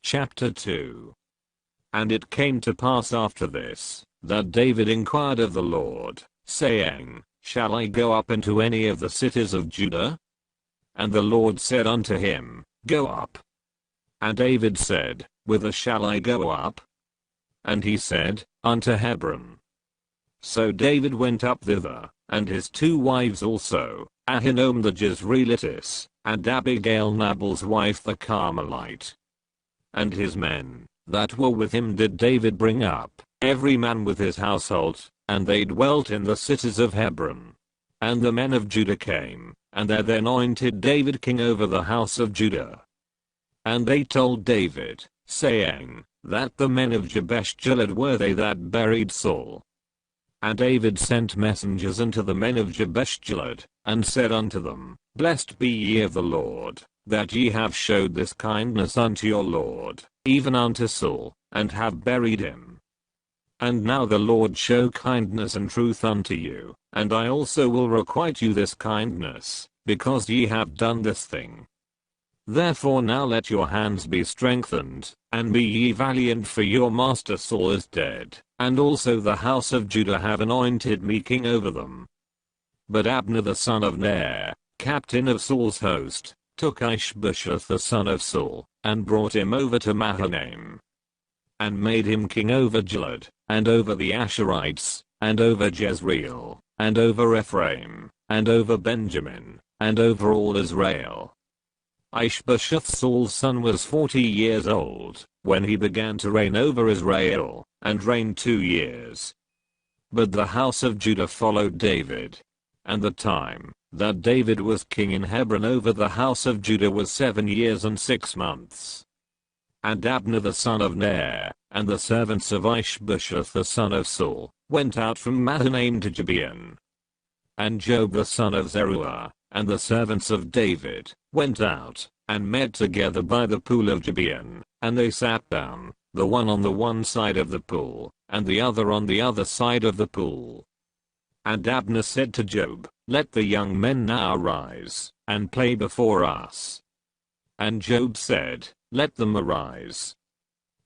Chapter 2. And it came to pass after this, that David inquired of the Lord, saying, Shall I go up into any of the cities of Judah? And the Lord said unto him, Go up. And David said, Whither shall I go up? And he said, Unto Hebron. So David went up thither, and his 2 wives also, Ahinoam the Jezreelitess, and Abigail Nabal's wife the Carmelite. And his men, that were with him did David bring up, every man with his household, and they dwelt in the cities of Hebron. And the men of Judah came, and they anointed David king over the house of Judah. And they told David, saying, that the men of Jabesh Gilead were they that buried Saul. And David sent messengers unto the men of Jabesh Gilead, and said unto them, Blessed be ye of the Lord, that ye have showed this kindness unto your Lord, even unto Saul, and have buried him. And now the Lord show kindness and truth unto you, and I also will requite you this kindness, because ye have done this thing. Therefore now let your hands be strengthened, and be ye valiant, for your master Saul is dead, and also the house of Judah have anointed me king over them. But Abner the son of Ner, captain of Saul's host, took Ishbosheth the son of Saul, and brought him over to Mahanaim, and made him king over Gilead, and over the Asherites, and over Jezreel, and over Ephraim, and over Benjamin, and over all Israel. Ishbosheth Saul's son was 40 years old, when he began to reign over Israel, and reigned 2 years. But the house of Judah followed David. And the time that David was king in Hebron over the house of Judah was 7 years and 6 months. And Abner the son of Ner, and the servants of Ishbosheth the son of Saul, went out from Mahanaim to Gibeon. And Joab the son of Zeruiah, and the servants of David, went out, and met together by the pool of Gibeon, and they sat down, the one on the one side of the pool, and the other on the other side of the pool. And Abner said to Joab, Let the young men now arise, and play before us. And Joab said, Let them arise.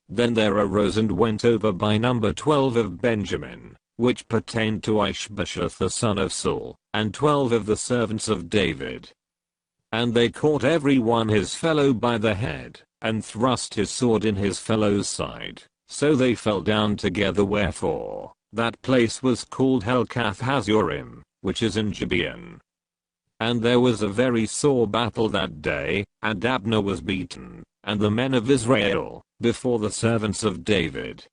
Then there arose and went over by number 12 of Benjamin, which pertained to Ishbosheth the son of Saul, and 12 of the servants of David. And they caught every one his fellow by the head, and thrust his sword in his fellow's side, so they fell down together, wherefore that place was called Helkath Hazurim, which is in Gibeon. And there was a very sore battle that day, and Abner was beaten, and the men of Israel, before the servants of David.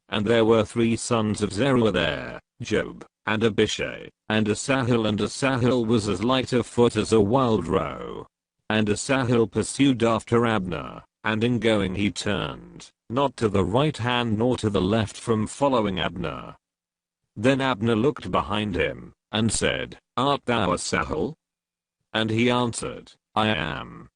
And there were 3 sons of Zeruiah there, Joab, and Abishai, and Asahel, and Asahel was as light of foot as a wild roe. And Asahel pursued after Abner, and in going he turned, not to the right hand nor to the left from following Abner. Then Abner looked behind him, and said, Art thou Asahel? And he answered, I am.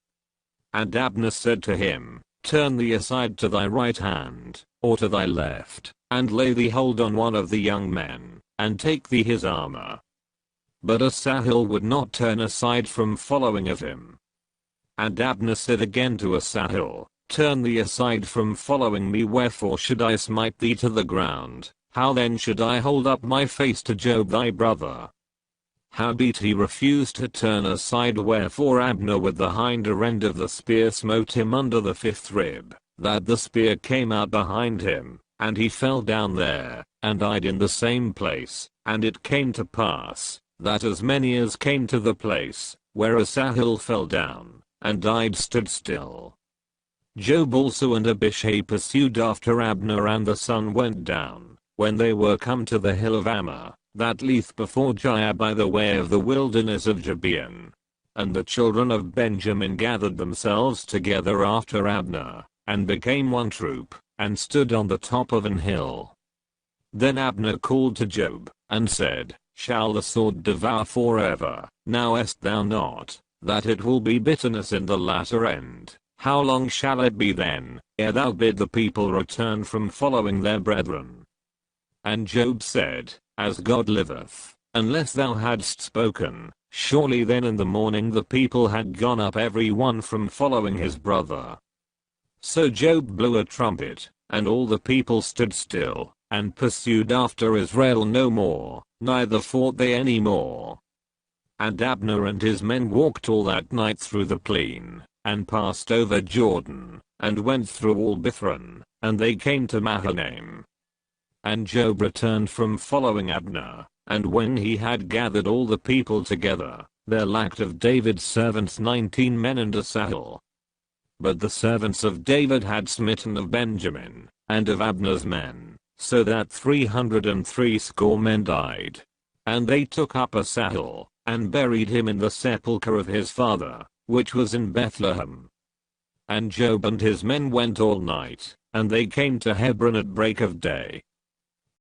And Abner said to him, Turn thee aside to thy right hand, or to thy left, and lay thee hold on one of the young men, and take thee his armor. But Asahel would not turn aside from following of him. And Abner said again to Asahel, Turn thee aside from following me, wherefore should I smite thee to the ground? How then should I hold up my face to Joab thy brother? Howbeit he refused to turn aside, wherefore Abner with the hinder end of the spear smote him under the 5th rib, that the spear came out behind him, and he fell down there, and died in the same place. And it came to pass, that as many as came to the place, where Asahel fell down, and died, stood still. Joab also and Abishai pursued after Abner, and the sun went down, when they were come to the hill of Ammah, that lieth before Giah by the way of the wilderness of Gibeon. And the children of Benjamin gathered themselves together after Abner, and became one troop, and stood on the top of an hill. Then Abner called to Joab, and said, Shall the sword devour forever? Knowest thou not, that it will be bitterness in the latter end? How long shall it be then, ere thou bid the people return from following their brethren? And Joab said, As God liveth, unless thou hadst spoken, surely then in the morning the people had gone up every one from following his brother. So Job blew a trumpet, and all the people stood still, and pursued after Israel no more, neither fought they any more. And Abner and his men walked all that night through the plain, and passed over Jordan, and went through all Bithron, and they came to Mahanaim. And Job returned from following Abner, and when he had gathered all the people together, there lacked of David's servants 19 men and a saddle. But the servants of David had smitten of Benjamin, and of Abner's men, so that 360 men died. And they took up a saddle, and buried him in the sepulchre of his father, which was in Bethlehem. And Job and his men went all night, and they came to Hebron at break of day,